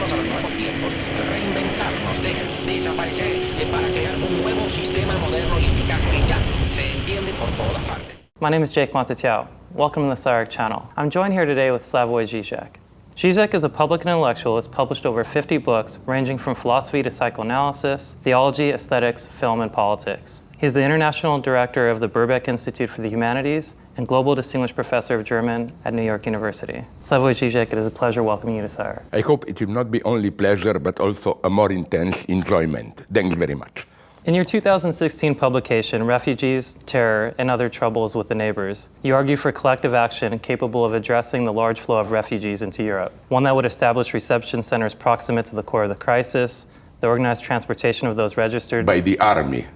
adaptarnos a los nuevos tiempos, reinventarnos, desaparecer para crear un nuevo sistema moderno y eficaz que ya se entiende por todas partes. My name is Jake Matatyaou. Welcome to the SCI-Arc Channel. I'm joined here today with Slavoj Žižek. Žižek is a public intellectual who has published over 50 books ranging from philosophy to psychoanalysis, theology, aesthetics, film, and politics. He's the international director of the Birkbeck Institute for the Humanities and Global Distinguished Professor of German at New York University. Slavoj Žižek, it is a pleasure welcoming you to SCI-Arc. I hope it will not be only pleasure, but also a more intense enjoyment. Thanks very much. In your 2016 publication, Refugees, Terror, and Other Troubles with the Neighbors, you argue for collective action capable of addressing the large flow of refugees into Europe, one that would establish reception centers proximate to the core of the crisis, the organized transportation of those registered by the army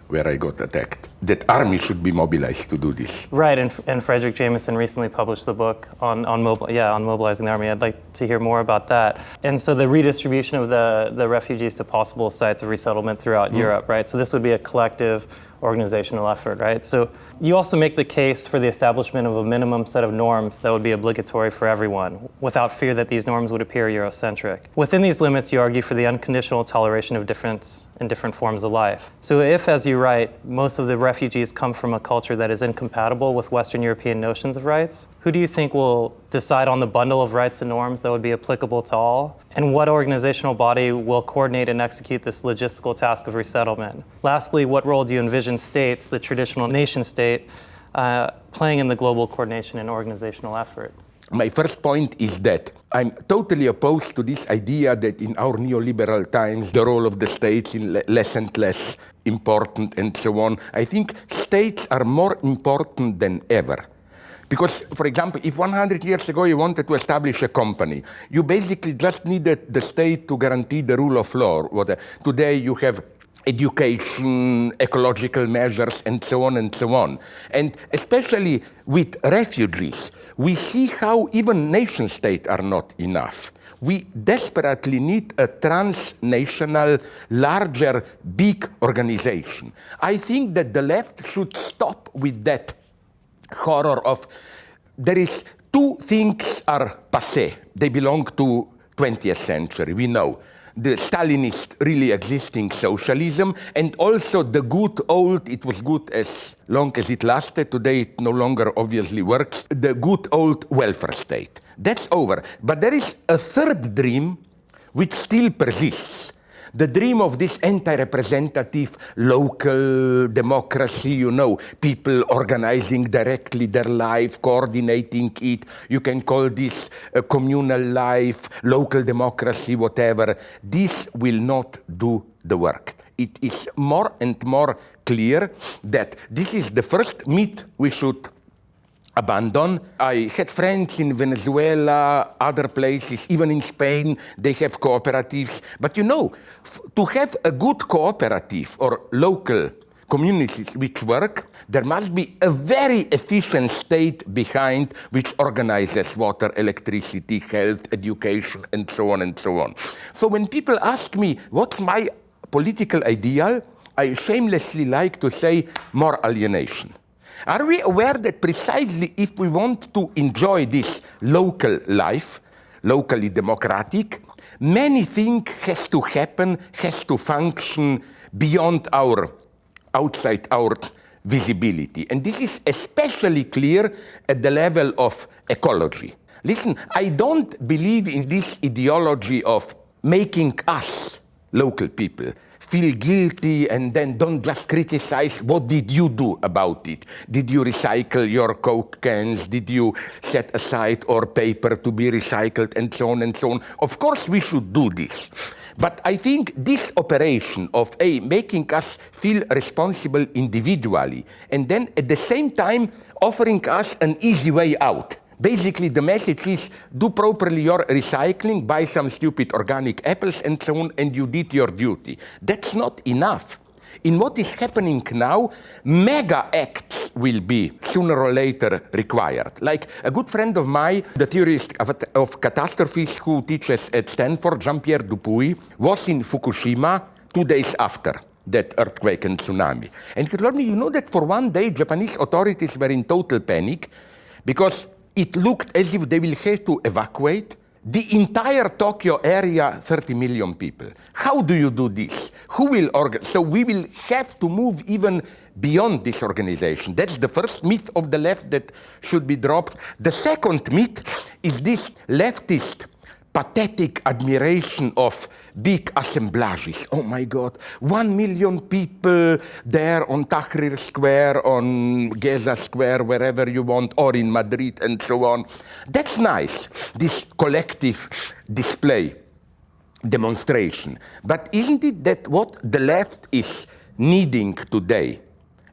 where I got attacked. That army should be mobilized to do this. Right, and Frederick Jameson recently published the book on mobilizing the army. I'd like to hear more about that. And so the redistribution of the refugees to possible sites of resettlement throughout Europe, right? So this would be a collective organizational effort, right? So you also make the case for the establishment of a minimum set of norms that would be obligatory for everyone, without fear that these norms would appear Eurocentric. Within these limits, you argue for the unconditional toleration of difference in different forms of life. So if, as you write, most of the refugees come from a culture that is incompatible with Western European notions of rights, who do you think will decide on the bundle of rights and norms that would be applicable to all? And what organizational body will coordinate and execute this logistical task of resettlement? Lastly, what role do you envision states, the traditional nation state, playing in the global coordination and organizational effort? My first point is that I'm totally opposed to this idea that in our neoliberal times, the role of the states is less and less important and so on. I think states are more important than ever. Because, for example, if 100 years ago you wanted to establish a company, you basically just needed the state to guarantee the rule of law. Today you have education, ecological measures, and so on and so on. And especially with refugees, we see how even nation states are not enough. We desperately need a transnational, larger, big organization. I think that the left should stop with that horror of, there is two things are passé. They belong to 20th century, we know. The Stalinist really existing socialism, and also the good old, it was good as long as it lasted, today it no longer obviously works, the good old welfare state. That's over. But there is a third dream which still persists. The dream of this anti-representative local democracy, people organizing directly their life, coordinating it. You can call this a communal life, local democracy, whatever. This will not do the work. It is more and more clear that this is the first myth we should abandon. I had friends in Venezuela, other places, even in Spain, they have cooperatives. But to have a good cooperative or local communities which work, there must be a very efficient state behind which organizes water, electricity, health, education, and so on and so on. So when people ask me, what's my political ideal? I shamelessly like to say more alienation. Are we aware that precisely if we want to enjoy this local life, locally democratic, many things has to happen, has to function beyond outside our visibility. And this is especially clear at the level of ecology. Listen, I don't believe in this ideology of making us, local people, feel guilty and then don't just criticize what did you do about it. Did you recycle your Coke cans? Did you set aside or paper to be recycled and so on and so on? Of course we should do this. But I think this operation of making us feel responsible individually and then at the same time offering us an easy way out. Basically, the message is, do properly your recycling, buy some stupid organic apples and so on, and you did your duty. That's not enough. In what is happening now, mega acts will be sooner or later required. Like a good friend of mine, the theorist of catastrophes who teaches at Stanford, Jean-Pierre Dupuy, was in Fukushima 2 days after that earthquake and tsunami. And he told me, that for one day, Japanese authorities were in total panic because it looked as if they will have to evacuate. the entire Tokyo area, 30 million people. How do you do this? Who will organize? So we will have to move even beyond this organization. That's the first myth of the left that should be dropped. The second myth is this leftist pathetic admiration of big assemblages. Oh my God, 1 million people there on Tahrir Square, on Geza Square, wherever you want, or in Madrid and so on. That's nice, this collective display, demonstration. But isn't it that what the left is needing today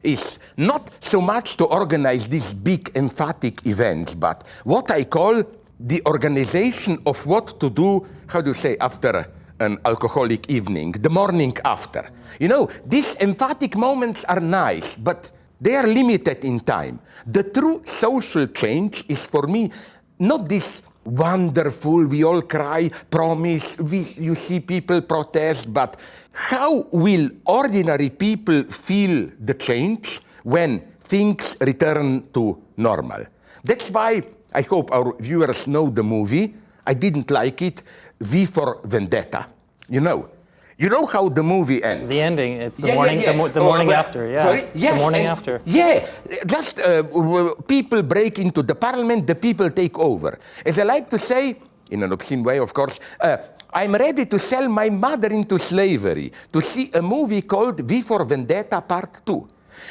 is not so much to organize these big emphatic events, but what I call the organization of what to do, how do you say, after an alcoholic evening, the morning after. You know, these emphatic moments are nice, but they are limited in time. The true social change is, for me, not this wonderful, we all cry, promise, you see people protest, but how will ordinary people feel the change when things return to normal? That's why I hope our viewers know the movie. I didn't like it, V for Vendetta. You know how the movie ends. The ending, it's the morning, the morning after, yeah. Sorry? Yes, the morning after. Yeah, just people break into the parliament, the people take over. As I like to say, in an obscene way, of course, I'm ready to sell my mother into slavery to see a movie called V for Vendetta Part 2.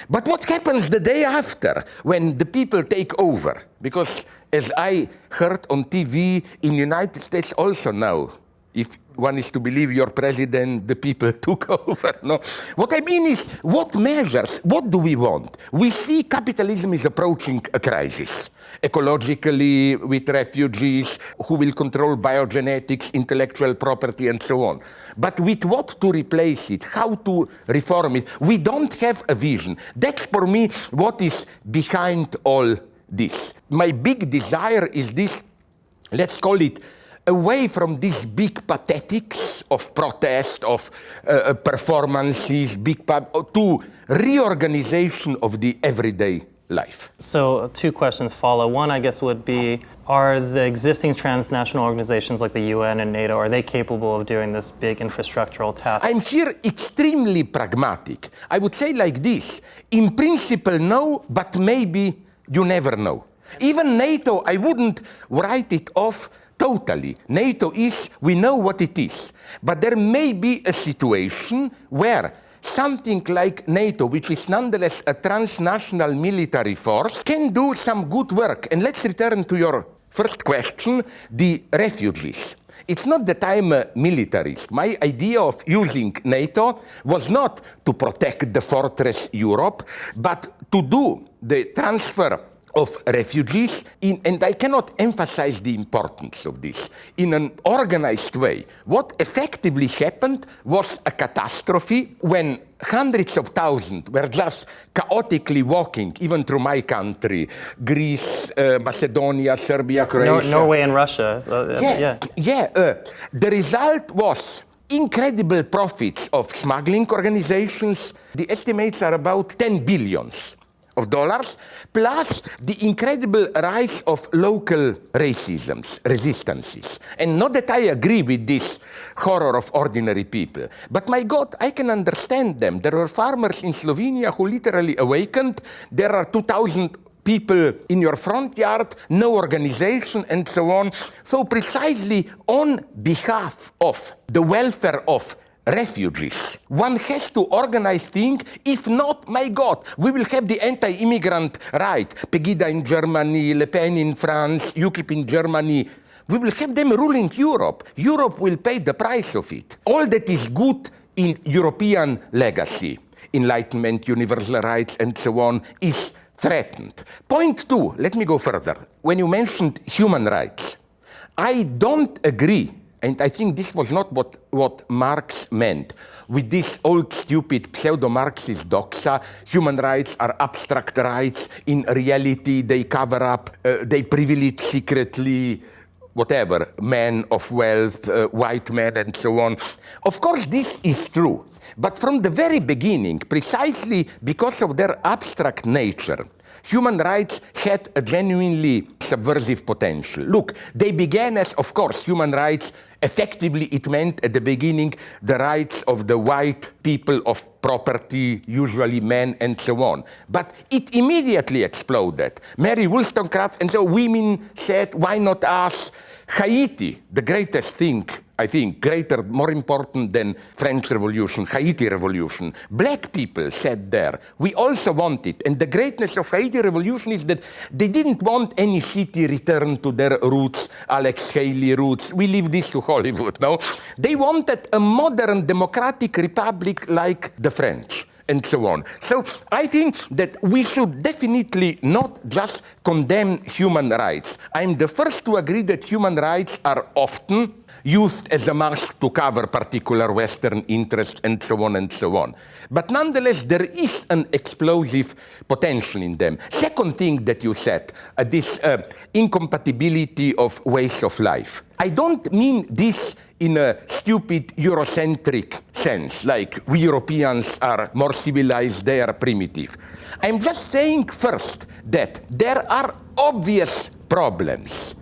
But what happens the day after when the people take over? Because as I heard on TV in the United States also now, if one is to believe your president, the people took over. No? What I mean is, what measures, what do we want? We see capitalism is approaching a crisis. Ecologically, with refugees, who will control biogenetics, intellectual property, and so on. But with what to replace it, how to reform it, we don't have a vision. That's for me what is behind all this. My big desire is this, let's call it, away from these big pathetics of protest, of performances, to reorganization of the everyday life. So 2 questions follow. One, I guess, would be, are the existing transnational organizations like the UN and NATO, are they capable of doing this big infrastructural task? I'm here extremely pragmatic. I would say like this, in principle no, but maybe you never know. Even NATO, I wouldn't write it off totally. NATO is, we know what it is. But there may be a situation where something like NATO, which is nonetheless a transnational military force, can do some good work. And let's return to your first question, the refugees. It's not that I'm a militarist. My idea of using NATO was not to protect the fortress Europe, but to do the transfer of refugees, and I cannot emphasize the importance of this, in an organized way. What effectively happened was a catastrophe when hundreds of thousands were just chaotically walking, even through my country, Greece, Macedonia, Serbia, Croatia. Norway and Russia. The result was incredible profits of smuggling organizations. The estimates are about 10 billions of dollars, plus the incredible rise of local racisms, resistances. And not that I agree with this horror of ordinary people, but my God, I can understand them. There were farmers in Slovenia who literally awakened. There are 2,000 people in your front yard, no organization, and so on. So precisely on behalf of the welfare of refugees, one has to organize things. If not, my God, we will have the anti-immigrant right. Pegida in Germany, Le Pen in France, UKIP in Germany. We will have them ruling Europe. Europe will pay the price of it. All that is good in European legacy, enlightenment, universal rights, and so on, is threatened. Point 2, let me go further. When you mentioned human rights, I don't agree. And I think this was not what Marx meant with this old stupid pseudo-Marxist doxa. Human rights are abstract rights. In reality, they cover up, they privilege secretly, whatever, men of wealth, white men, and so on. Of course, this is true. But from the very beginning, precisely because of their abstract nature, human rights had a genuinely subversive potential. Look, they began as, of course, human rights. Effectively, it meant at the beginning the rights of the white people of property, usually men, and so on. But it immediately exploded. Mary Wollstonecraft, and so women said, why not us? Haiti, the greatest thing, I think, greater, more important than French Revolution, Haiti Revolution. Black people said there, we also want it. And the greatness of Haiti Revolution is that they didn't want any shitty return to their roots, Alex Haley roots. We leave this to Hollywood, no? They wanted a modern democratic republic like the French, and so on. So I think that we should definitely not just condemn human rights. I'm the first to agree that human rights are often used as a mask to cover particular Western interests and so on and so on. But nonetheless, there is an explosive potential in them. Second thing that you said, this incompatibility of ways of life. I don't mean this in a stupid Eurocentric sense, like we Europeans are more civilized, they are primitive. I'm just saying first that there are obvious problems.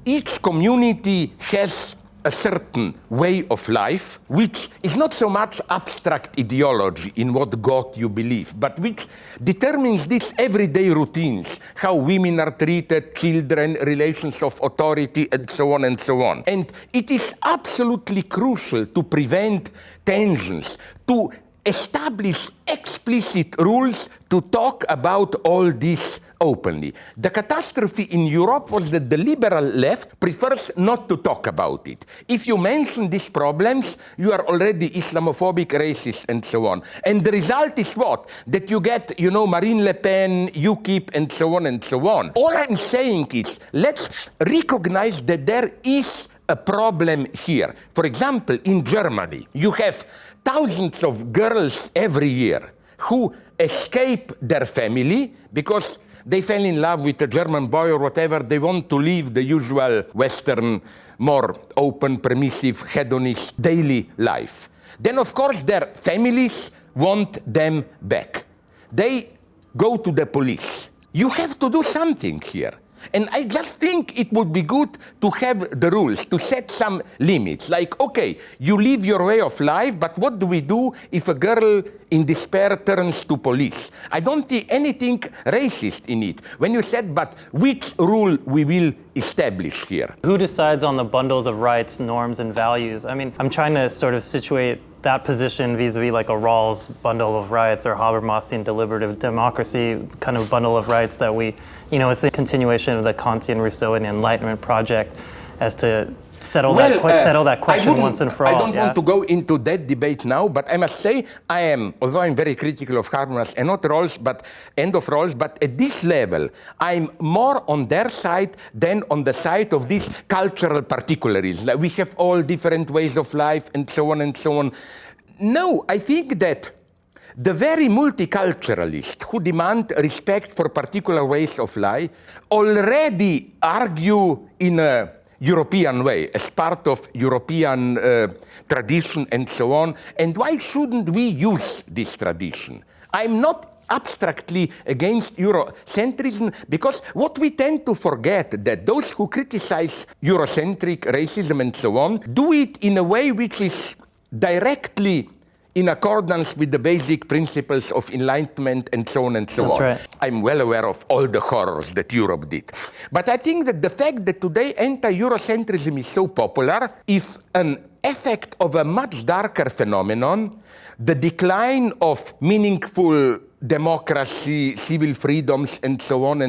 Each community has a certain way of life, which is not so much abstract ideology in what God you believe, but which determines these everyday routines, how women are treated, children, relations of authority, and so on and so on. And it is absolutely crucial to prevent tensions, to establish explicit rules to talk about all this openly. The catastrophe in Europe was that the liberal left prefers not to talk about it. If you mention these problems, you are already Islamophobic, racist, and so on. And the result is what? That you get, Marine Le Pen, UKIP, and so on and so on. All I'm saying is, let's recognize that there is a problem here. For example, in Germany, you have thousands of girls every year who escape their family because they fell in love with a German boy or whatever. They want to live the usual Western, more open, permissive, hedonist daily life. Then, of course, their families want them back. They go to the police. You have to do something here. And I just think it would be good to have the rules, to set some limits. Like, okay, you live your way of life, but what do we do if a girl in despair turns to police? I don't see anything racist in it. When you said, but which rule we will establish here? Who decides on the bundles of rights, norms, and values? I mean, I'm trying to sort of situate that position vis-a-vis like a Rawls bundle of rights or Habermasian deliberative democracy kind of bundle of rights that we, it's the continuation of the Kantian Rousseauian Enlightenment project as to settle that question once and for all. I don't want to go into that debate now, but I must say although I'm very critical of Habermas and not Rawls, but at this level, I'm more on their side than on the side of this cultural particularism. Like we have all different ways of life and so on and so on. No, I think that the very multiculturalists who demand respect for particular ways of life already argue in a European way, as part of European tradition and so on. And why shouldn't we use this tradition? I'm not abstractly against Eurocentrism, because what we tend to forget that those who criticize Eurocentric racism and so on do it in a way which is directly in accordance with the basic principles of Enlightenment and so on and so on. Right. I'm well aware of all the horrors that Europe did. But I think that the fact that today anti-Eurocentrism is so popular is an effect of a much darker phenomenon, the decline of meaningful democracy, civil freedoms, and so on,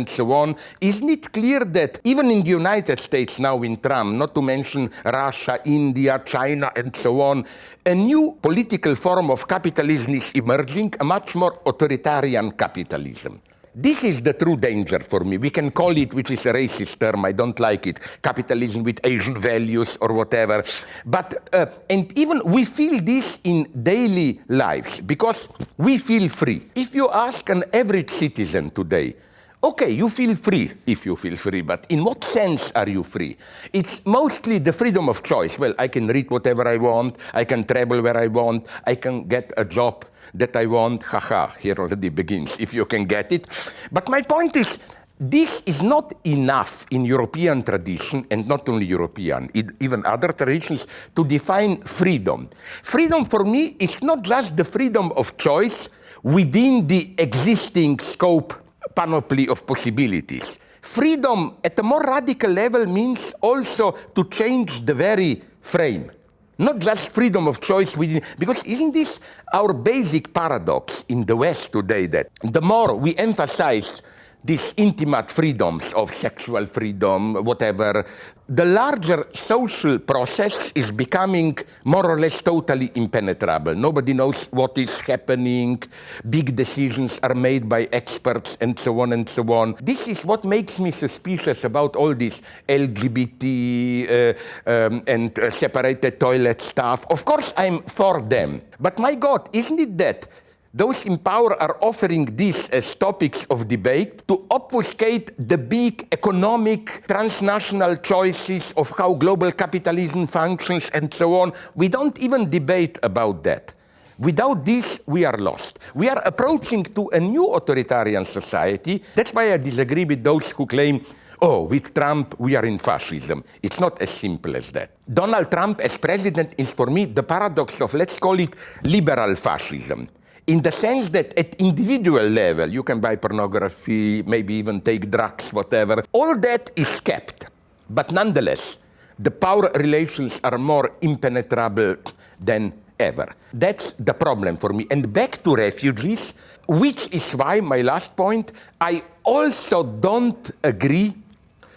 isn't it clear that even in the United States now in Trump, not to mention Russia, India, China, and so on, a new political form of capitalism is emerging, a much more authoritarian capitalism. This is the true danger for me. We can call it, which is a racist term, I don't like it, capitalism with Asian values or whatever. But, and even we feel this in daily lives because we feel free. If you ask an average citizen today, okay, you feel free if you feel free, but in what sense are you free? It's mostly the freedom of choice. Well, I can read whatever I want, I can travel where I want, I can get a job that I want, haha, here already begins, if you can get it. But my point is, this is not enough in European tradition, and not only European, even other traditions, to define freedom. Freedom for me is not just the freedom of choice within the existing scope, panoply of possibilities. Freedom at a more radical level means also to change the very frame. Not just freedom of choice within, because isn't this our basic paradox in the West today, that the more we emphasize these intimate freedoms of sexual freedom, whatever, the larger social process is becoming more or less totally impenetrable. Nobody knows what is happening. Big decisions are made by experts and so on and so on. This is what makes me suspicious about all this LGBT and separated toilet stuff. Of course, I'm for them. But my God, isn't it that those in power are offering this as topics of debate to obfuscate the big economic transnational choices of how global capitalism functions and so on? We don't even debate about that. Without this, we are lost. We are approaching to a new authoritarian society. That's why I disagree with those who claim, oh, with Trump, we are in fascism. It's not as simple as that. Donald Trump as president is, for me, the paradox of, let's call it, liberal fascism. In the sense that at individual level, you can buy pornography, maybe even take drugs, whatever. All that is kept. But nonetheless, the power relations are more impenetrable than ever. That's the problem for me. And back to refugees, which is why, my last point, I also don't agree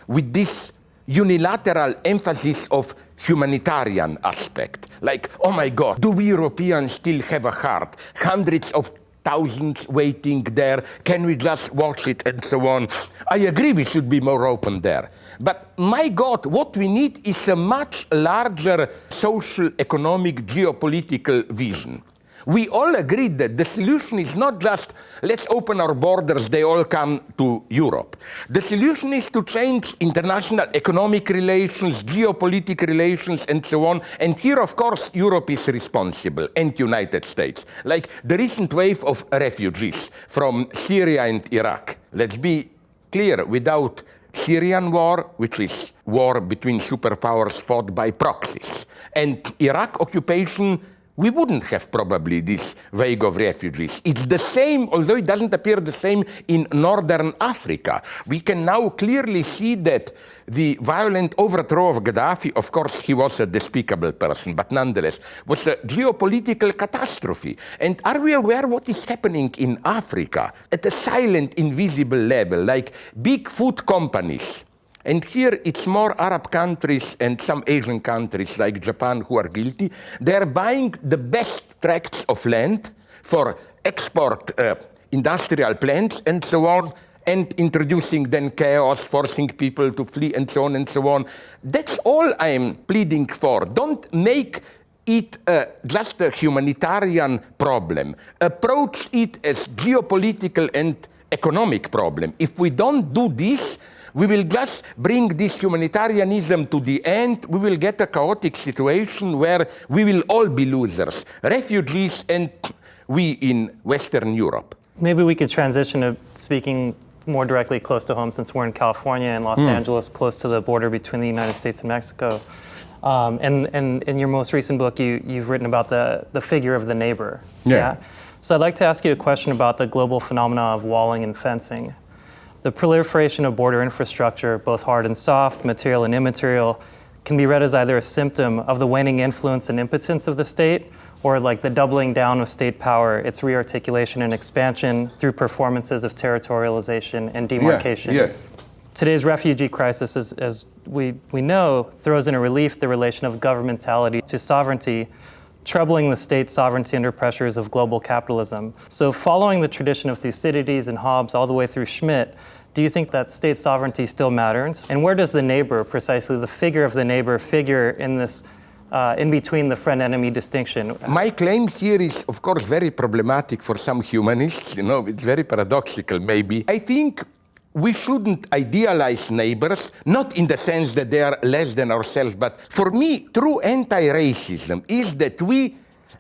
with this unilateral emphasis of humanitarian aspect. Like, oh my God, do we Europeans still have a heart? Hundreds of thousands waiting there. Can we just watch it and so on? I agree we should be more open there. But my God, what we need is a much larger social, economic, geopolitical vision. We all agree that the solution is not just, let's open our borders, they all come to Europe. The solution is to change international economic relations, geopolitical relations, and so on. And here, of course, Europe is responsible, and United States. Like the recent wave of refugees from Syria and Iraq. Let's be clear, without Syrian war, which is war between superpowers fought by proxies, and Iraq occupation, we wouldn't have probably this wave of refugees. It's the same, although it doesn't appear the same in northern Africa. We can now clearly see that the violent overthrow of Gaddafi, of course he was a despicable person, but nonetheless, was a geopolitical catastrophe. And are we aware what is happening in Africa at a silent, invisible level, like big food companies? And here it's more Arab countries and some Asian countries like Japan who are guilty. They're buying the best tracts of land for export industrial plants and so on, and introducing then chaos, forcing people to flee and so on and so on. That's all I'm pleading for. Don't make it just a humanitarian problem. Approach it as geopolitical and economic problem. If we don't do this, we will just bring this humanitarianism to the end. We will get a chaotic situation where we will all be losers, refugees and we in Western Europe. Maybe we could transition to speaking more directly close to home, since we're in California and Los Angeles, close to the border between the United States and Mexico. And in your most recent book, you've written about the figure of the neighbor. Yeah. So I'd like to ask you a question about the global phenomena of walling and fencing. The proliferation of border infrastructure, both hard and soft, material and immaterial, can be read as either a symptom of the waning influence and impotence of the state, or like the doubling down of state power, its rearticulation and expansion through performances of territorialization and demarcation. Yeah. Today's refugee crisis, as we know, throws into relief the relation of governmentality to sovereignty, troubling the state sovereignty under pressures of global capitalism. So following the tradition of Thucydides and Hobbes all the way through Schmitt, do you think that state sovereignty still matters? And where does the neighbor, precisely the figure of the neighbor, figure in this, in between the friend-enemy distinction? My claim here is, of course, very problematic for some humanists. You know, it's very paradoxical, maybe. I think we shouldn't idealize neighbors, not in the sense that they are less than ourselves, but for me, true anti-racism is that we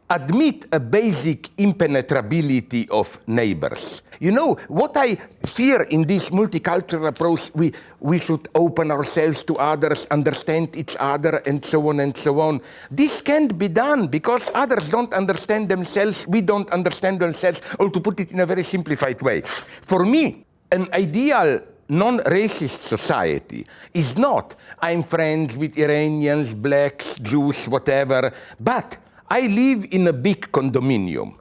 admit a basic impenetrability of neighbors. You know, what I fear in this multicultural approach, we should open ourselves to others, understand each other, and so on and so on. This can't be done because others don't understand themselves, we don't understand themselves, or to put it in a very simplified way. For me, an ideal non-racist society is not, I'm friends with Iranians, blacks, Jews, whatever, but I live in a big condominium.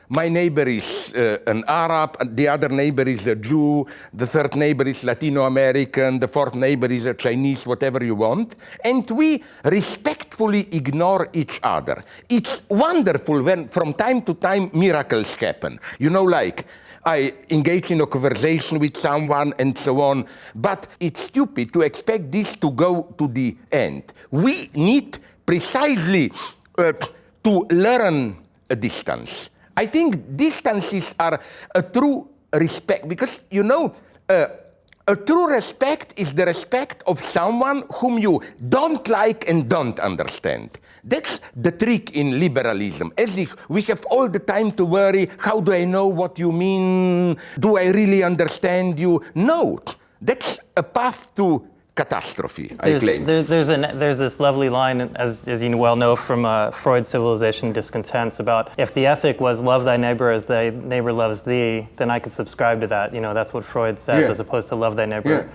My neighbor is an Arab, the other neighbor is a Jew, the third neighbor is Latino American, the fourth neighbor is a Chinese, whatever you want, and we respectfully ignore each other. It's wonderful when from time to time miracles happen. You know, like I engage in a conversation with someone and so on, but it's stupid to expect this to go to the end. We need precisely to learn a distance. I think distances are a true respect, because, you know, a true respect is the respect of someone whom you don't like and don't understand. That's the trick in liberalism. As if we have all the time to worry, how do I know what you mean? Do I really understand you? No, that's a path to catastrophe, I claim. There's this lovely line, as you well know, from Freud's Civilization Discontents, about if the ethic was love thy neighbor as thy neighbor loves thee, then I could subscribe to that. You know, that's what Freud says, as opposed to love thy neighbor.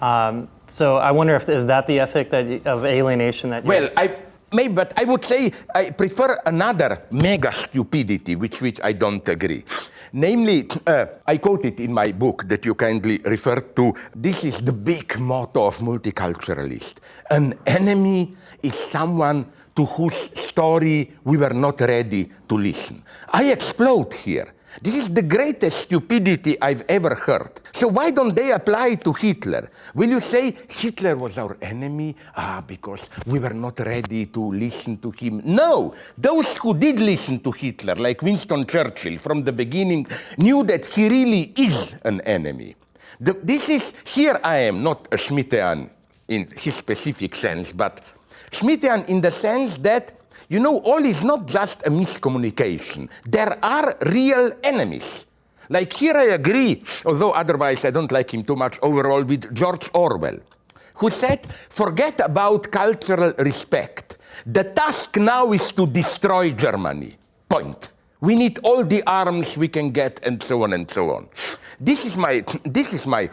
Yeah. So I wonder if is that the ethic of alienation that you maybe, but I would say I prefer another mega stupidity, which I don't agree. Namely, I quote it in my book that you kindly referred to. This is the big motto of multiculturalists. An enemy is someone to whose story we were not ready to listen. I explode here. This is the greatest stupidity I've ever heard. So why don't they apply to Hitler? Will you say Hitler was our enemy? Because we were not ready to listen to him. No, those who did listen to Hitler, like Winston Churchill from the beginning, knew that he really is an enemy. Here I am, not a Schmittian in his specific sense, but Schmittian in the sense that, you know, all is not just a miscommunication. There are real enemies. Like here I agree, although otherwise I don't like him too much overall, with George Orwell, who said, forget about cultural respect. The task now is to destroy Germany. Point. We need all the arms we can get, and so on and so on. This is my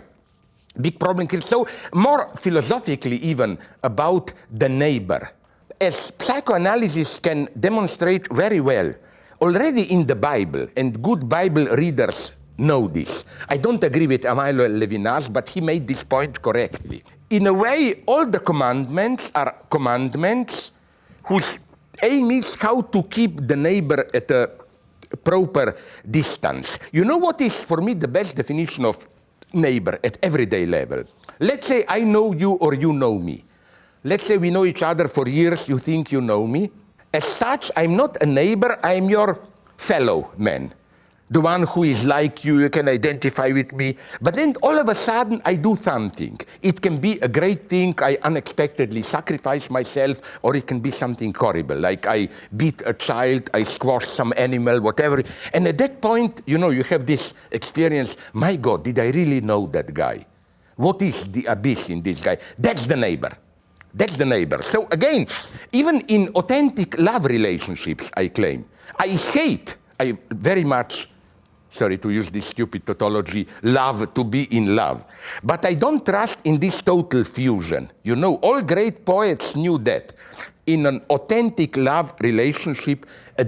big problem here. So more philosophically even about the neighbor. As psychoanalysis can demonstrate very well, already in the Bible, and good Bible readers know this. I don't agree with Emmanuel Levinas, but he made this point correctly. In a way, all the commandments are commandments whose aim is how to keep the neighbor at a proper distance. You know what is, for me, the best definition of neighbor at everyday level? Let's say I know you or you know me. Let's say we know each other for years, you think you know me. As such, I'm not a neighbor, I'm your fellow man. The one who is like you, you can identify with me. But then all of a sudden, I do something. It can be a great thing, I unexpectedly sacrifice myself, or it can be something horrible, like I beat a child, I squash some animal, whatever. And at that point, you know, you have this experience, my God, did I really know that guy? What is the abyss in this guy? That's the neighbor. That's the neighbor. So again, even in authentic love relationships, I claim, I very much, sorry to use this stupid tautology, love to be in love. But I don't trust in this total fusion. You know, all great poets knew that. In an authentic love relationship, the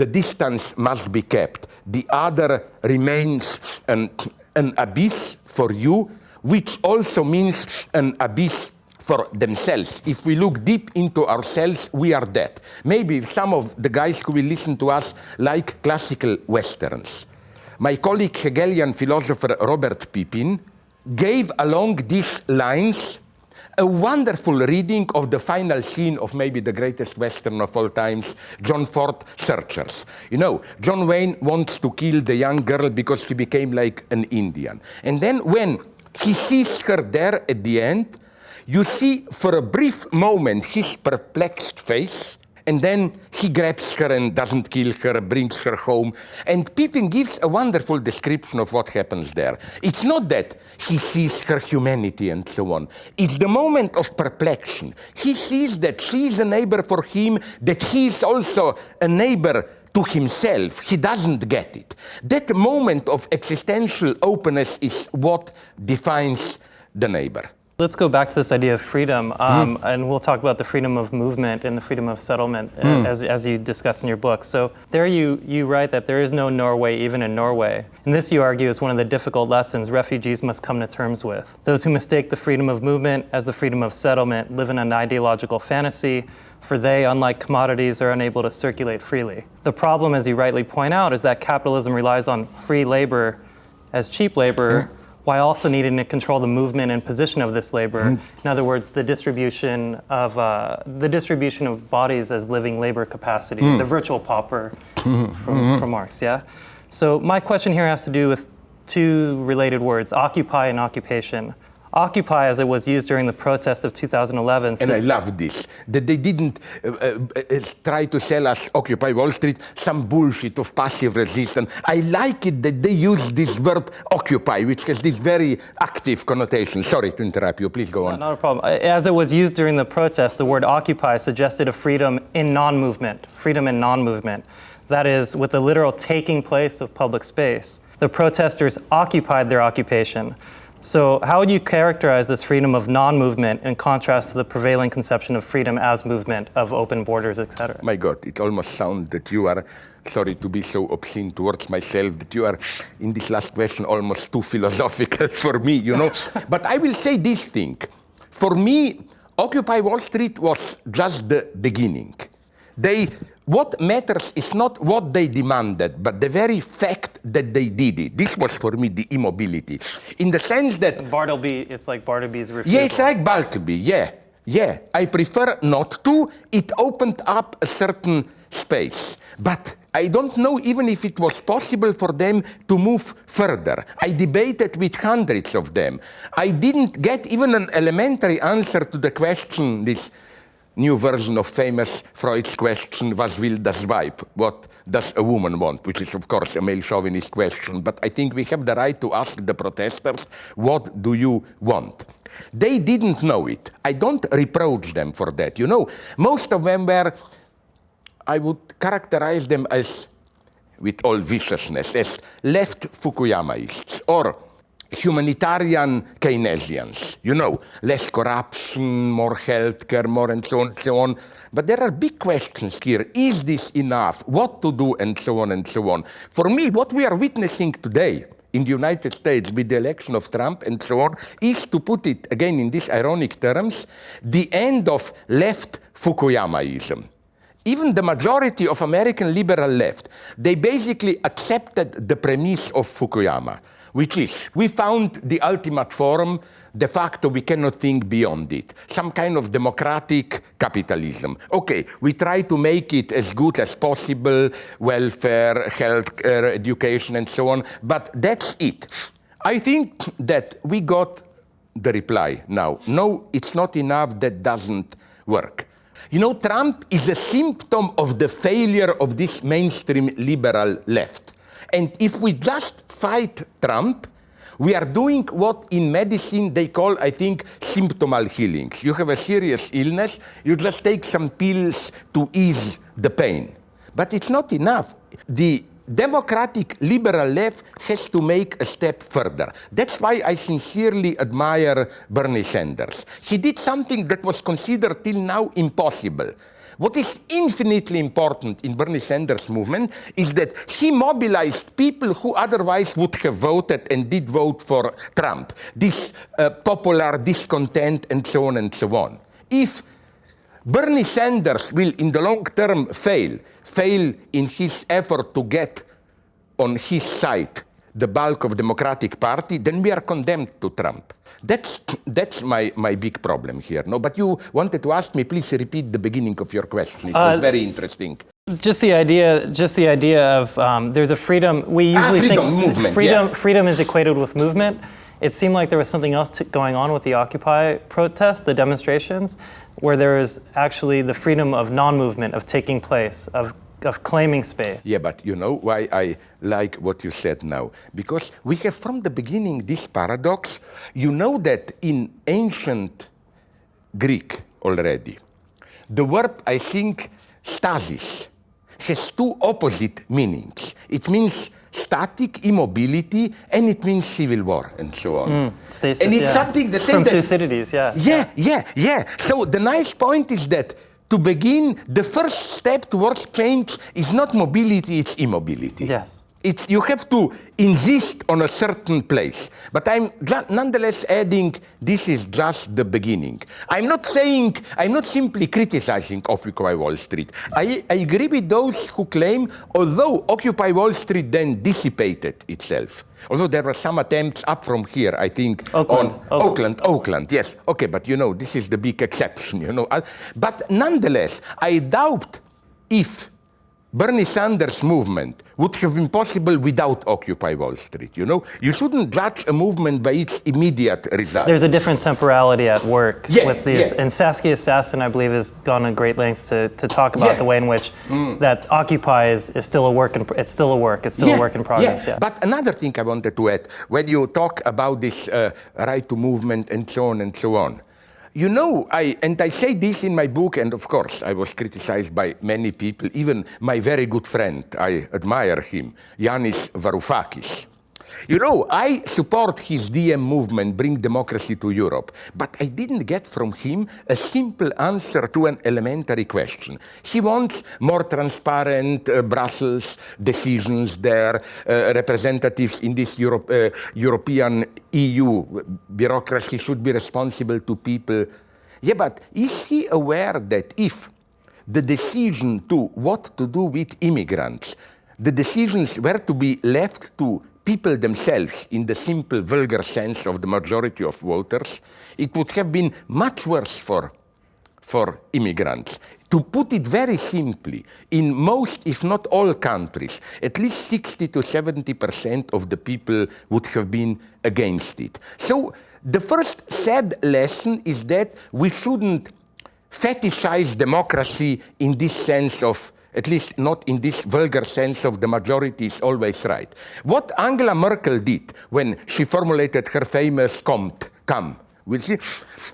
distance must be kept. The other remains an abyss for you, which also means an abyss for themselves. If we look deep into ourselves, we are dead. Maybe some of the guys who will listen to us like classical Westerns. My colleague, Hegelian philosopher Robert Pippin, gave along these lines a wonderful reading of the final scene of maybe the greatest Western of all times, John Ford, Searchers. You know, John Wayne wants to kill the young girl because she became like an Indian. And then when he sees her there at the end, you see for a brief moment his perplexed face, and then he grabs her and doesn't kill her, brings her home. And Pippin gives a wonderful description of what happens there. It's not that he sees her humanity and so on. It's the moment of perplexion. He sees that she is a neighbor for him, that he is also a neighbor to himself. He doesn't get it. That moment of existential openness is what defines the neighbor. Let's go back to this idea of freedom, and we'll talk about the freedom of movement and the freedom of settlement as you discuss in your book. So there you write that there is no Norway even in Norway. And this, you argue, is one of the difficult lessons refugees must come to terms with. Those who mistake the freedom of movement as the freedom of settlement live in an ideological fantasy, for they, unlike commodities, are unable to circulate freely. The problem, as you rightly point out, is that capitalism relies on free labor as cheap labor, while also needing to control the movement and position of this labor. In other words, the distribution of bodies as living labor capacity, the virtual pauper from Marx, yeah? So my question here has to do with two related words, occupy and occupation. Occupy, as it was used during the protests of 2011. And I love this, that they didn't try to sell us Occupy Wall Street, some bullshit of passive resistance. I like it that they use this verb occupy, which has this very active connotation. Sorry to interrupt you, please go on. Not a problem. As it was used during the protest, the word occupy suggested a freedom in non-movement, That is, with the literal taking place of public space. The protesters occupied their occupation. So how would you characterize this freedom of non-movement in contrast to the prevailing conception of freedom as movement, of open borders, etc.? My God, it almost sounds that you are, sorry to be so obscene towards myself, that you are, in this last question, almost too philosophical for me, you know. But I will say this thing. For me, Occupy Wall Street was just the beginning. What matters is not what they demanded, but the very fact that they did it. This was for me the immobility. In the sense that... Bartleby, it's like Bartleby's refusal. Yeah, it's like Bartleby, yeah. I prefer not to. It opened up a certain space. But I don't know even if it was possible for them to move further. I debated with hundreds of them. I didn't get even an elementary answer to the question, this new version of famous Freud's question, was will das Weib? What does a woman want? Which is, of course, a male chauvinist question. But I think we have the right to ask the protesters, what do you want? They didn't know it. I don't reproach them for that. You know, most of them were, I would characterize them as, with all viciousness, as left Fukuyamaists, or humanitarian Keynesians, you know, less corruption, more healthcare, more and so on. But there are big questions here. Is this enough? What to do? And so on and so on. For me, what we are witnessing today in the United States with the election of Trump and so on is, to put it again in these ironic terms, the end of left Fukuyamaism. Even the majority of American liberal left, they basically accepted the premise of Fukuyama, which is, we found the ultimate form, de facto we cannot think beyond it. Some kind of democratic capitalism. Okay, we try to make it as good as possible, welfare, health, education, and so on, but that's it. I think that we got the reply now. No, it's not enough, that doesn't work. You know, Trump is a symptom of the failure of this mainstream liberal left. And if we just fight Trump, we are doing what in medicine they call, I think, symptomal healing. You have a serious illness, you just take some pills to ease the pain. But it's not enough. The democratic liberal left has to make a step further. That's why I sincerely admire Bernie Sanders. He did something that was considered till now impossible. What is infinitely important in Bernie Sanders' movement is that he mobilized people who otherwise would have voted and did vote for Trump. This popular discontent and so on and so on. If Bernie Sanders will in the long term fail in his effort to get on his side the bulk of the Democratic Party, then we are condemned to Trump. That's my big problem here. No, but you wanted to ask me, please repeat the beginning of your question. It was very interesting. Just the idea of there's a freedom. We usually think movement, freedom is equated with movement. It seemed like there was something else going on with the Occupy protest, the demonstrations. where there is actually the freedom of non-movement, of taking place, of claiming space. Yeah, but you know why I like what you said now? Because we have from the beginning this paradox. You know that in ancient Greek already, the verb, I think, stasis, has two opposite meanings. It means static immobility, and it means civil war, and so on. Stasis, and it's something the same. From Thucydides, Yeah. So the nice point is that to begin, the first step towards change is not mobility, it's immobility. Yes. You have to insist on a certain place. But I'm nonetheless adding, this is just the beginning. I'm not simply criticizing Occupy Wall Street. I agree with those who claim, although Occupy Wall Street then dissipated itself, although there were some attempts up from here, I think, Oakland, yes. Okay, but you know, this is the big exception, you know. But nonetheless, I doubt if Bernie Sanders' movement would have been possible without Occupy Wall Street, you know? You shouldn't judge a movement by its immediate result. There's a different temporality at work with these. And Saskia Sassen, I believe, has gone to great lengths to talk about the way in which that Occupy is still a work, it's still a work in progress. Yeah. But another thing I wanted to add, when you talk about this right to movement and so on, you know, I say this in my book, and of course I was criticized by many people, even my very good friend, I admire him, Yanis Varoufakis. You know, I support his DM movement, Bring Democracy to Europe, but I didn't get from him a simple answer to an elementary question. He wants more transparent Brussels decisions there, representatives in this European EU bureaucracy should be responsible to people. Yeah, but is he aware that if the decision to what to do with immigrants, the decisions were to be left to people themselves in the simple, vulgar sense of the majority of voters, it would have been much worse for immigrants. To put it very simply, in most, if not all countries, at least 60 to 70% of the people would have been against it. So the first sad lesson is that we shouldn't fetishize democracy in this sense of, at least not in this vulgar sense of the majority is always right. What Angela Merkel did when she formulated her famous come,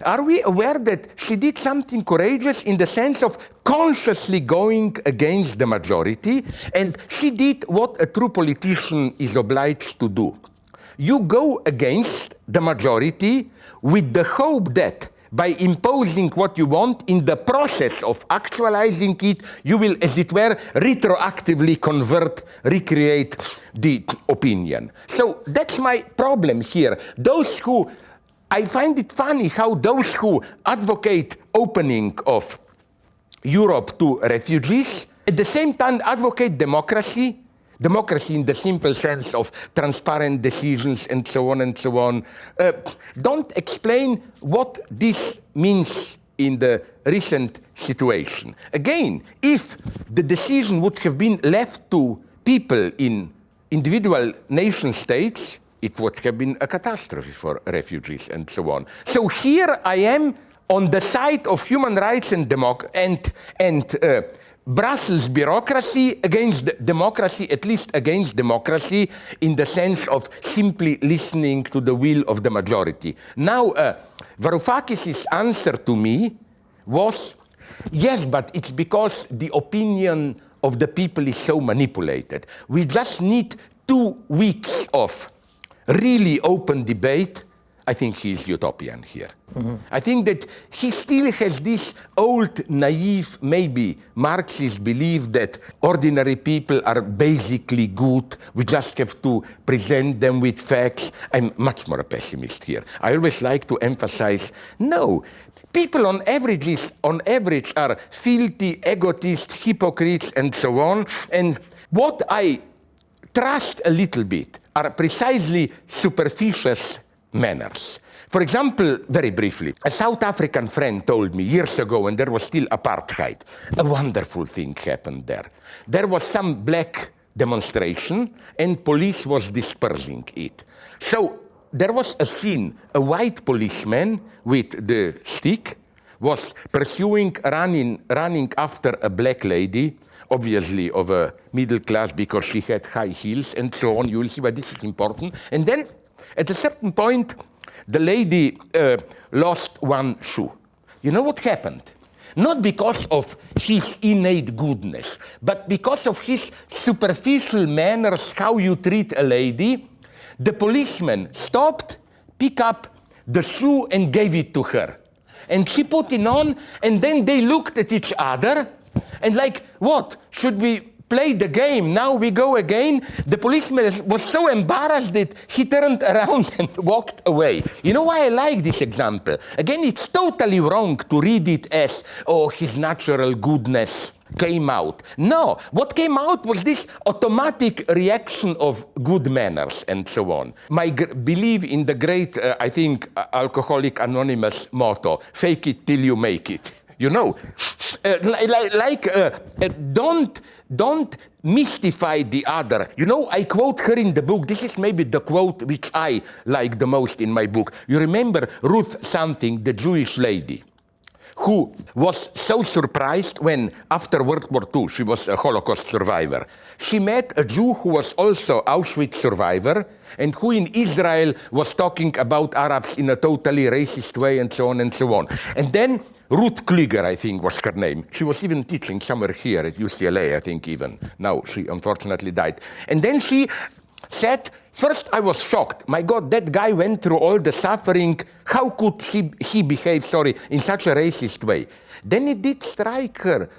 are we aware that she did something courageous in the sense of consciously going against the majority? And she did what a true politician is obliged to do. You go against the majority with the hope that by imposing what you want, in the process of actualizing it, you will, as it were, retroactively recreate the opinion. So that's my problem here. I find it funny how those who advocate opening of Europe to refugees, at the same time advocate democracy in the simple sense of transparent decisions and so on, don't explain what this means in the recent situation. Again, if the decision would have been left to people in individual nation states, it would have been a catastrophe for refugees and so on. So here I am on the side of human rights and Brussels bureaucracy against democracy, at least against democracy, in the sense of simply listening to the will of the majority. Now, Varoufakis' answer to me was, yes, but it's because the opinion of the people is so manipulated. We just need 2 weeks of really open debate. I think he's utopian here. Mm-hmm. I think that he still has this old, naive, maybe Marxist belief that ordinary people are basically good. We just have to present them with facts. I'm much more a pessimist here. I always like to emphasize, no, people on average are filthy, egotist, hypocrites, and so on. And what I trust a little bit are precisely superficial manners. For example, very briefly, a South African friend told me years ago, when there was still apartheid, a wonderful thing happened there. There was some black demonstration and police was dispersing it. So there was a scene, a white policeman with the stick was running after a black lady, obviously of a middle class because she had high heels and so on. You will see why this is important. And then at a certain point, the lady lost one shoe. You know what happened? Not because of his innate goodness, but because of his superficial manners, how you treat a lady. The policeman stopped, picked up the shoe and gave it to her. And she put it on, and then they looked at each other, and like, what? Should we play the game? Now we go again? The policeman was so embarrassed that he turned around and walked away. You know why I like this example? Again, it's totally wrong to read it as, oh, his natural goodness came out. No, what came out was this automatic reaction of good manners and so on. My belief in the great, I think, Alcoholic Anonymous motto, fake it till you make it. You know, don't mystify the other. You know, I quote her in the book. This is maybe the quote which I like the most in my book. You remember Ruth something, the Jewish lady, who was so surprised when, after World War II, she was a Holocaust survivor. She met a Jew who was also Auschwitz survivor, and who in Israel was talking about Arabs in a totally racist way, and so on and so on. And then Ruth Klüger, I think, was her name. She was even teaching somewhere here at UCLA, I think even. Now she unfortunately died. And then she said, first I was shocked. My God, that guy went through all the suffering. How could he behave, in such a racist way? Then it did strike her.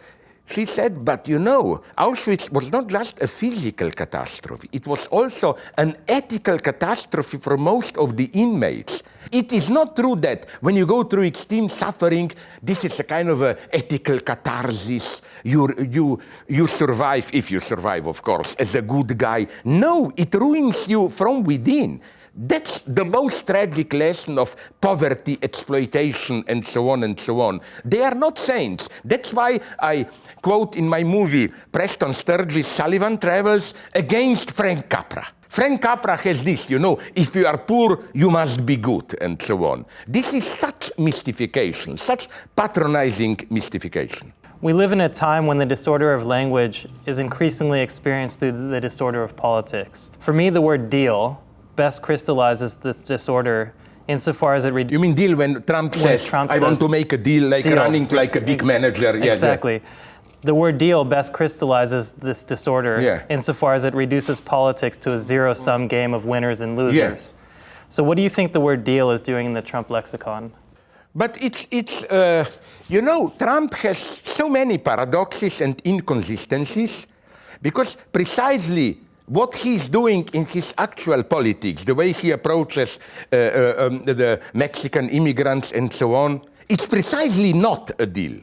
She said, but you know, Auschwitz was not just a physical catastrophe. It was also an ethical catastrophe for most of the inmates. It is not true that when you go through extreme suffering, this is a kind of a ethical catharsis. You survive, if you survive, of course, as a good guy. No, it ruins you from within. That's the most tragic lesson of poverty, exploitation, and so on and so on. They are not saints. That's why I quote in my movie Preston Sturges' Sullivan Travels against Frank Capra. Frank Capra has this, you know, if you are poor, you must be good, and so on. This is such mystification, such patronizing mystification. We live in a time when the disorder of language is increasingly experienced through the disorder of politics. For me, the word deal best crystallizes this disorder insofar as it... You mean deal when Trump says, I want to make a deal, like deal. Running like a big manager. Yeah, exactly. Yeah. The word deal best crystallizes this disorder insofar as it reduces politics to a zero-sum game of winners and losers. Yeah. So what do you think the word deal is doing in the Trump lexicon? But you know, Trump has so many paradoxes and inconsistencies because precisely what he's doing in his actual politics, the way he approaches the Mexican immigrants and so on, it's precisely not a deal.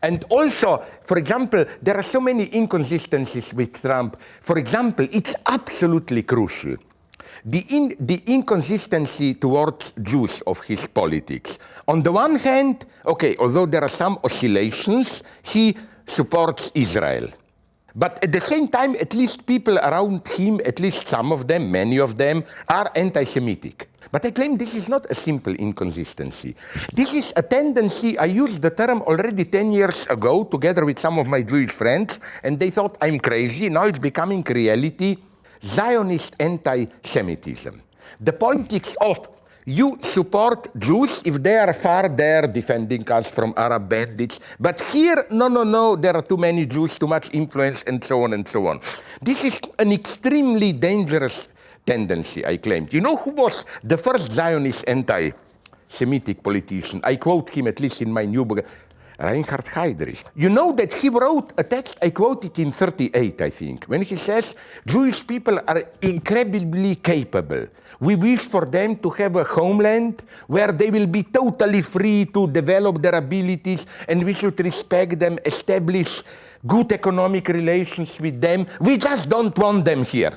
And also, for example, there are so many inconsistencies with Trump. For example, it's absolutely crucial. The inconsistency towards Jews of his politics. On the one hand, okay, although there are some oscillations, he supports Israel. But at the same time, at least people around him, at least some of them, many of them, are anti-Semitic. But I claim this is not a simple inconsistency. This is a tendency. I used the term already 10 years ago together with some of my Jewish friends, and they thought I'm crazy. Now it's becoming reality. Zionist anti-Semitism. The politics of you support Jews if they are far there defending us from Arab bandits. But here, no, there are too many Jews, too much influence, and so on and so on. This is an extremely dangerous tendency, I claim. You know who was the first Zionist anti-Semitic politician? I quote him at least in my new book, Reinhard Heydrich. You know that he wrote a text, I quote it in 38, I think, when he says, Jewish people are incredibly capable. We wish for them to have a homeland where they will be totally free to develop their abilities, and we should respect them, establish good economic relations with them. We just don't want them here.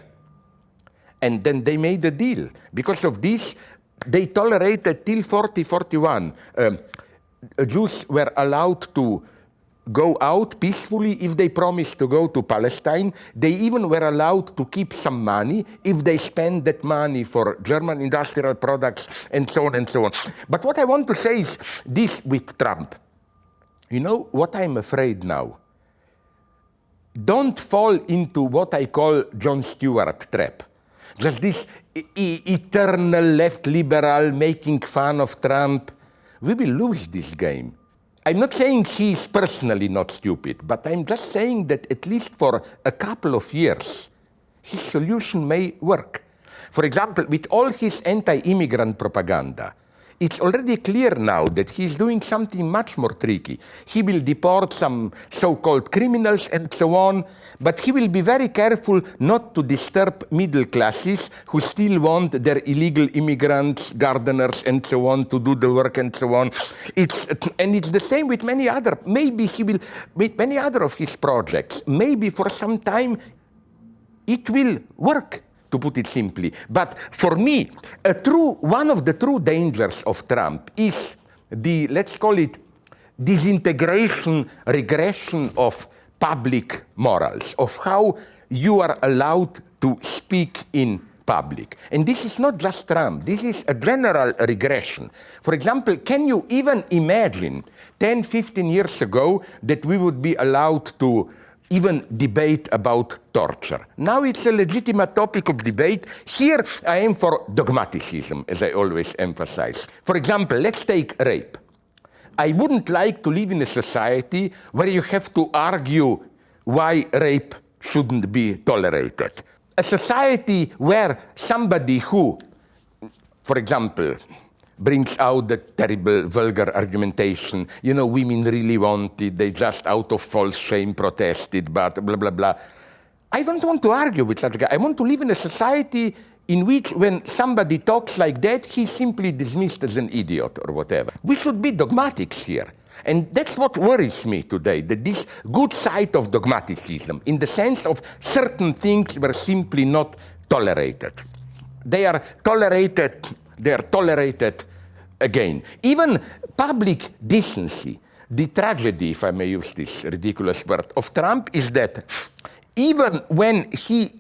And then they made a deal. Because of this, they tolerated till 40-41. Jews were allowed to go out peacefully if they promised to go to Palestine. They even were allowed to keep some money if they spend that money for German industrial products and so on and so on. But what I want to say is this with Trump. You know what I'm afraid now? Don't fall into what I call Jon Stewart trap. Just this eternal left liberal making fun of Trump. We will lose this game. I'm not saying he's personally not stupid, but I'm just saying that at least for a couple of years, his solution may work. For example, with all his anti-immigrant propaganda, it's already clear now that he's doing something much more tricky. He will deport some so-called criminals and so on, but he will be very careful not to disturb middle classes who still want their illegal immigrants, gardeners, and so on to do the work and so on. It's the same with many other. Maybe he will, with many other of his projects, maybe for some it will work, to put it simply. But for me, one of the true dangers of Trump is the, let's call it, disintegration, regression of public morals, of how you are allowed to speak in public. And this is not just Trump, this is a general regression. For example, can you even imagine 10, 15 years ago that we would be allowed to even debate about torture? Now it's a legitimate topic of debate. Here I am for dogmaticism, as I always emphasize. For example, let's take rape. I wouldn't like to live in a society where you have to argue why rape shouldn't be tolerated. A society where somebody who, for example, brings out the terrible, vulgar argumentation, you know, women really want it, they just out of false shame protested, but blah, blah, blah. I don't want to argue with such a guy. I want to live in a society in which when somebody talks like that, he's simply dismissed as an idiot or whatever. We should be dogmatics here. And that's what worries me today, that this good side of dogmaticism, in the sense of certain things were simply not tolerated. They are tolerated again. Even public decency, the tragedy, if I may use this ridiculous word, of Trump is that even when he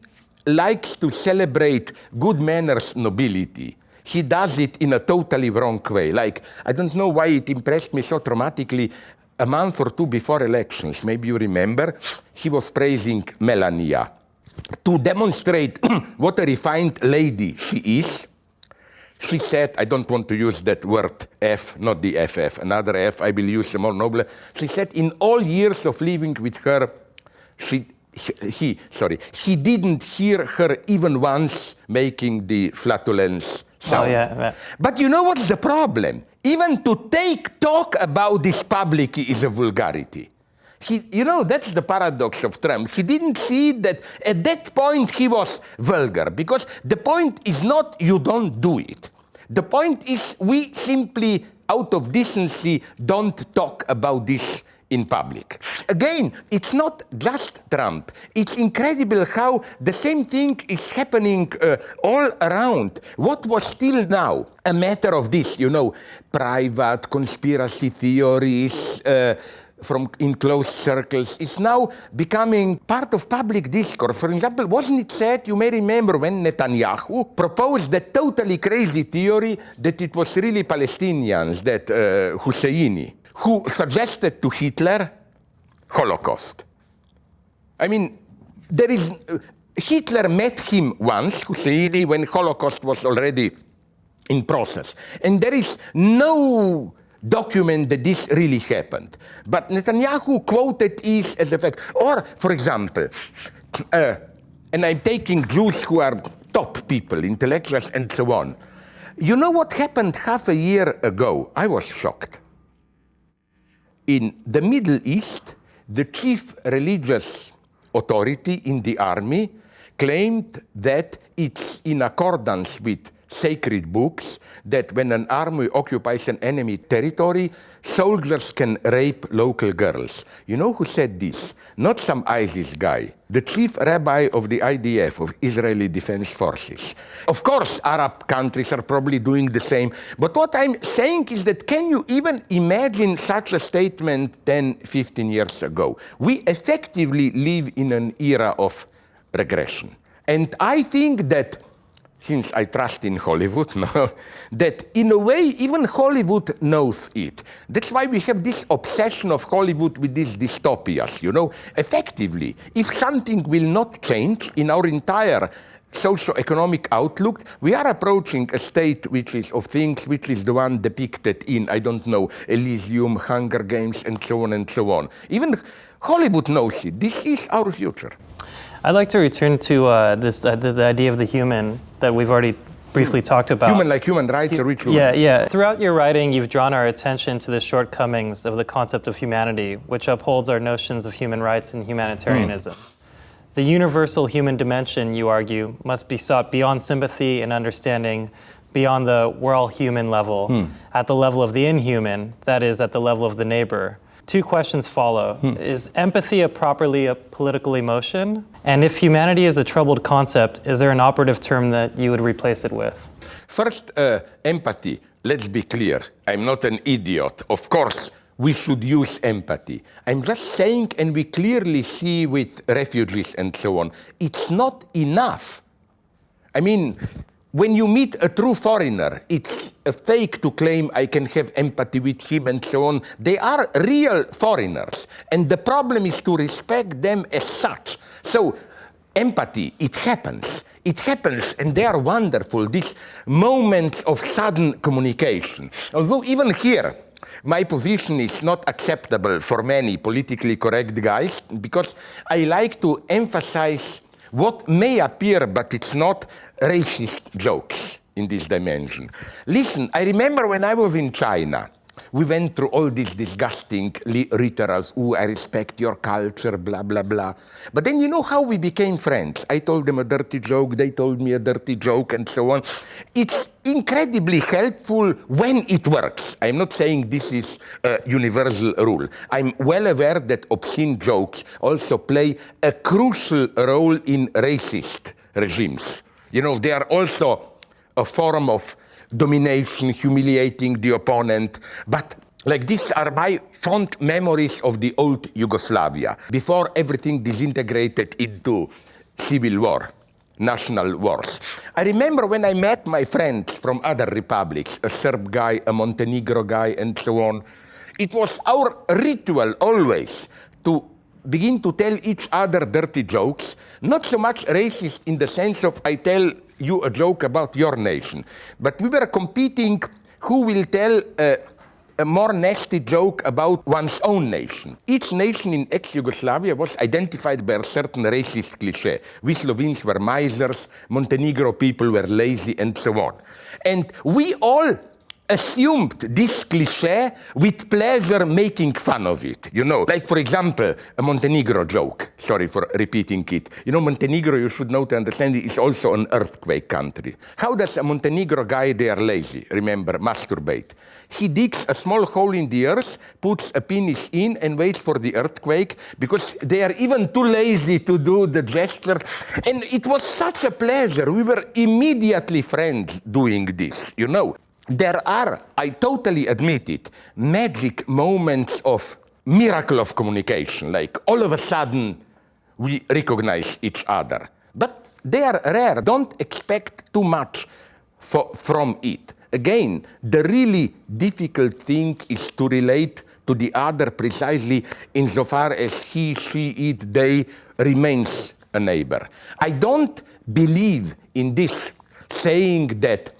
likes to celebrate good manners, nobility, he does it in a totally wrong way. Like, I don't know why it impressed me so traumatically. A month or two before elections, maybe you remember, he was praising Melania to demonstrate what a refined lady she is. She said, I don't want to use that word F, not the FF, another F, I will use a more noble. She said, in all years of living with her, he didn't hear her even once making the flatulence sound. Oh, yeah. But you know what's the problem? Even to talk about this publicly is a vulgarity. You know, that's the paradox of Trump. He didn't see that at that point he was vulgar, because the point is not you don't do it. The point is we simply, out of decency, don't talk about this in public. Again, it's not just Trump. It's incredible how the same thing is happening all around. What was still now a matter of this, you know, private conspiracy theories, from in closed circles, is now becoming part of public discourse. For example, wasn't it said, you may remember, when Netanyahu proposed that totally crazy theory that it was really Palestinians, that Husseini, who suggested to Hitler Holocaust. I mean, Hitler met him once, Husseini, when Holocaust was already in process. And there is no document that this really happened. But Netanyahu quoted it as a fact. Or, for example, and I'm taking Jews who are top people, intellectuals and so on. You know what happened half a year ago? I was shocked. In the Middle East, the chief religious authority in the army claimed that it's in accordance with sacred books that when an army occupies an enemy territory, soldiers can rape local girls. You know who said this? Not some ISIS guy. The chief rabbi of the IDF, of Israeli Defense Forces. Of course, Arab countries are probably doing the same. But what I'm saying is that can you even imagine such a statement 10, 15 years ago? We effectively live in an era of regression. And I think that, since I trust in Hollywood, no, that in a way, even Hollywood knows it. That's why we have this obsession of Hollywood with these dystopias, you know. Effectively, if something will not change in our entire socio-economic outlook, we are approaching a state which is of things which is the one depicted in, I don't know, Elysium, Hunger Games, and so on and so on. Even Hollywood knows it. This is our future. I'd like to return to the idea of the human that we've already briefly talked about. Human like human rights, a ritual. Yeah. Throughout your writing, you've drawn our attention to the shortcomings of the concept of humanity, which upholds our notions of human rights and humanitarianism. The universal human dimension, you argue, must be sought beyond sympathy and understanding, beyond the we're all human level, at the level of the inhuman, that is, at the level of the neighbor. Two questions follow. Is empathy a political emotion? And if humanity is a troubled concept, is there an operative term that you would replace it with? First, empathy. Let's be clear. I'm not an idiot. Of course, we should use empathy. I'm just saying, and we clearly see with refugees and so on, it's not enough. I mean, when you meet a true foreigner, it's a fake to claim I can have empathy with him and so on. They are real foreigners. And the problem is to respect them as such. So empathy, it happens. It happens, and they are wonderful, these moments of sudden communication. Although even here, my position is not acceptable for many politically correct guys, because I like to emphasize what may appear, but it's not, racist jokes in this dimension. Listen, I remember when I was in China, we went through all these disgusting literals, I respect your culture, blah, blah, blah. But then you know how we became friends. I told them a dirty joke, they told me a dirty joke, and so on. It's incredibly helpful when it works. I'm not saying this is a universal rule. I'm well aware that obscene jokes also play a crucial role in racist regimes. You know, they are also a form of domination, humiliating the opponent. But like these are my fond memories of the old Yugoslavia, before everything disintegrated into civil war, national wars. I remember when I met my friends from other republics, a Serb guy, a Montenegro guy, and so on, it was our ritual always to begin to tell each other dirty jokes, not so much racist in the sense of I tell you a joke about your nation, but we were competing who will tell a more nasty joke about one's own nation. Each nation in ex-Yugoslavia was identified by a certain racist cliché. We Slovenes were misers, Montenegro people were lazy, and so on. And we all assumed this cliché with pleasure making fun of it, you know. Like, for example, a Montenegro joke. Sorry for repeating it. You know, Montenegro, you should know to understand, is also an earthquake country. How does a Montenegro guy, they are lazy, remember, masturbate? He digs a small hole in the earth, puts a penis in, and waits for the earthquake, because they are even too lazy to do the gesture. And it was such a pleasure. We were immediately friends doing this, you know. There are, I totally admit it, magic moments of miracle of communication, like all of a sudden we recognize each other. But they are rare. Don't expect too much from it. Again, the really difficult thing is to relate to the other precisely insofar as he, she, it, they remains a neighbor. I don't believe in this saying that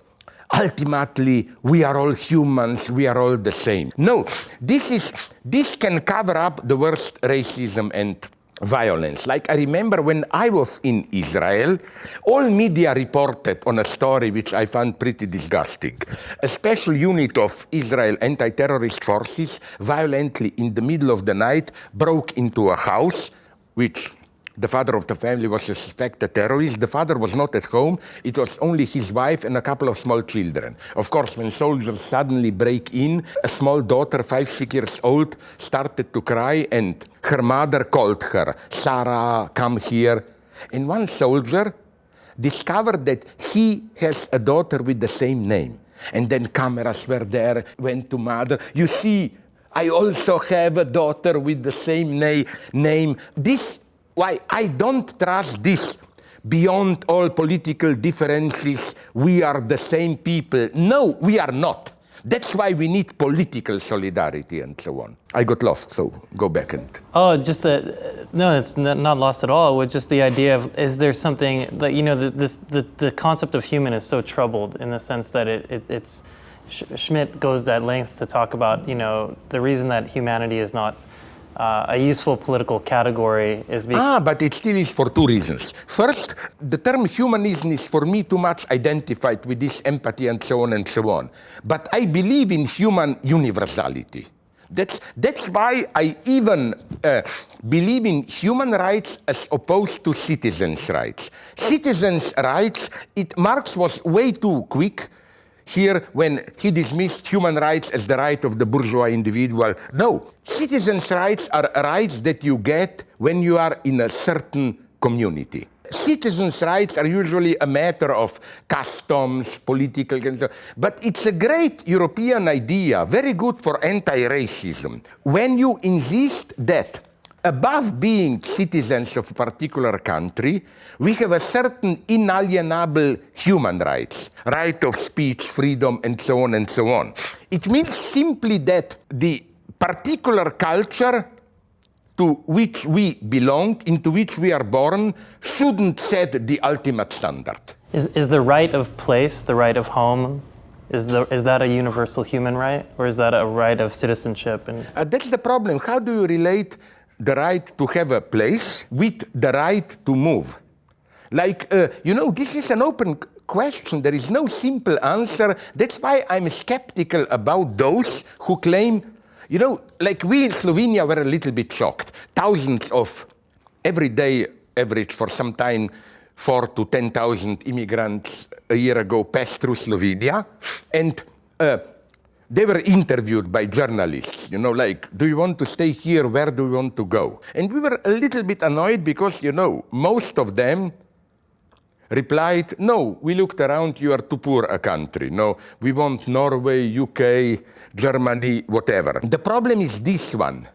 ultimately, we are all humans, we are all the same. No, this can cover up the worst racism and violence. Like I remember when I was in Israel, all media reported on a story which I found pretty disgusting. A special unit of Israel anti-terrorist forces violently in the middle of the night broke into a house, which the father of the family was a suspected terrorist. The father was not at home. It was only his wife and a couple of small children. Of course, when soldiers suddenly break in, a small daughter, 5-6 years old, started to cry, and her mother called her, "Sarah, come here." And one soldier discovered that he has a daughter with the same name. And then cameras were there, went to mother. "You see, I also have a daughter with the same name. This, why I don't trust this. Beyond all political differences, we are the same people." No, we are not. That's why we need political solidarity and so on. I got lost, so go back and... Oh, just that, no, it's not lost at all. With just the idea of, is there something that, you know, the concept of human is so troubled in the sense that it's Schmidt goes that lengths to talk about, you know, the reason that humanity is not a useful political category is because... but it still is for two reasons. First, the term humanism is for me too much identified with this empathy and so on and so on. But I believe in human universality. That's why I even believe in human rights as opposed to citizens' rights. Citizens' rights, Marx was way too quick here when he dismissed human rights as the right of the bourgeois individual. No, citizens' rights are rights that you get when you are in a certain community. Citizens' rights are usually a matter of customs, political, but it's a great European idea, very good for anti-racism. When you insist that above being citizens of a particular country, we have a certain inalienable human rights, right of speech, freedom, and so on and so on. It means simply that the particular culture to which we belong, into which we are born, shouldn't set the ultimate standard. Is the right of place, the right of home, is that a universal human right, or is that a right of citizenship? And that's the problem. How do you relate the right to have a place with the right to move? Like, this is an open question. There is no simple answer. That's why I'm skeptical about those who claim, like we in Slovenia were a little bit shocked. Thousands of every day average for some time 4,000 to 10,000 immigrants a year ago passed through Slovenia, and they were interviewed by journalists, like, do you want to stay here? Where do you want to go? And we were a little bit annoyed because, most of them replied, no, we looked around, you are too poor a country. No, we want Norway, UK, Germany, whatever. The problem is this one.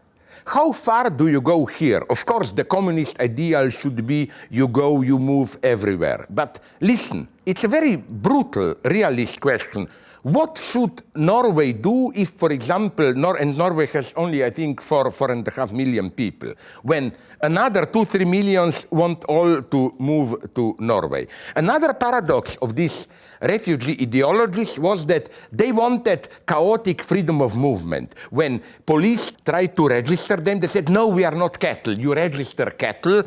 How far do you go here? Of course, the communist ideal should be you go, you move everywhere. But listen, it's a very brutal, realist question. What should Norway do if, for example, and Norway has only, I think, 4.5 million people, when another 2-3 millions want all to move to Norway? Another paradox of these refugee ideologies was that they wanted chaotic freedom of movement. When police tried to register them, they said, no, we are not cattle, you register cattle.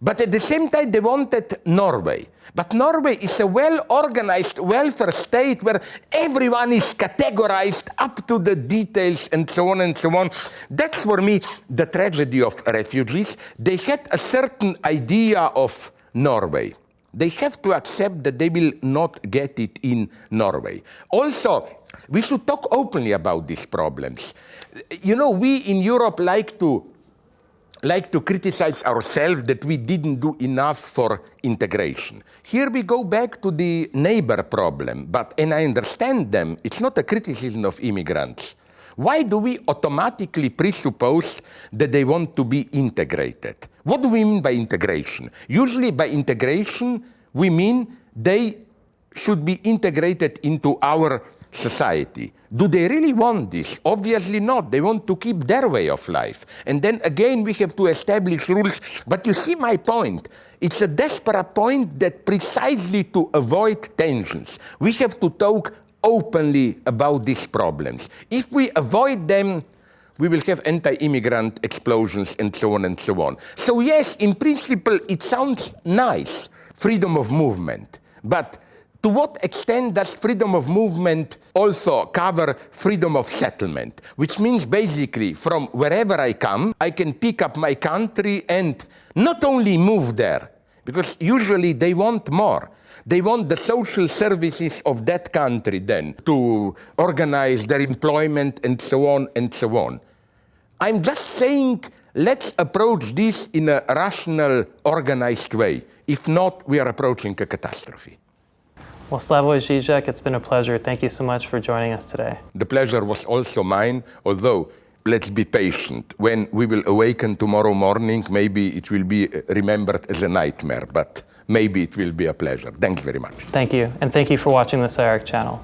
But at the same time, they wanted Norway. But Norway is a well-organized welfare state where everyone is categorized up to the details and so on and so on. That's for me the tragedy of refugees. They had a certain idea of Norway. They have to accept that they will not get it in Norway. Also, we should talk openly about these problems. We in Europe like to criticize ourselves that we didn't do enough for integration. Here we go back to the neighbor problem, and I understand them, it's not a criticism of immigrants. Why do we automatically presuppose that they want to be integrated? What do we mean by integration? Usually by integration, we mean they should be integrated into our society. Do they really want this? Obviously not. They want to keep their way of life. And then again, we have to establish rules. But you see my point. It's a desperate point that precisely to avoid tensions, we have to talk openly about these problems. If we avoid them, we will have anti-immigrant explosions and so on and so on. So yes, in principle, it sounds nice, freedom of movement. But To what extent does freedom of movement also cover freedom of settlement? Which means basically from wherever I come, I can pick up my country and not only move there, because usually they want more. They want the social services of that country then to organize their employment and so on and so on. I'm just saying, let's approach this in a rational, organized way. If not, we are approaching a catastrophe. Well, Slavoj Žižek, it's been a pleasure. Thank you so much for joining us today. The pleasure was also mine, although let's be patient. When we will awaken tomorrow morning, maybe it will be remembered as a nightmare, but maybe it will be a pleasure. Thanks very much. Thank you, and thank you for watching the SCI-Arc channel.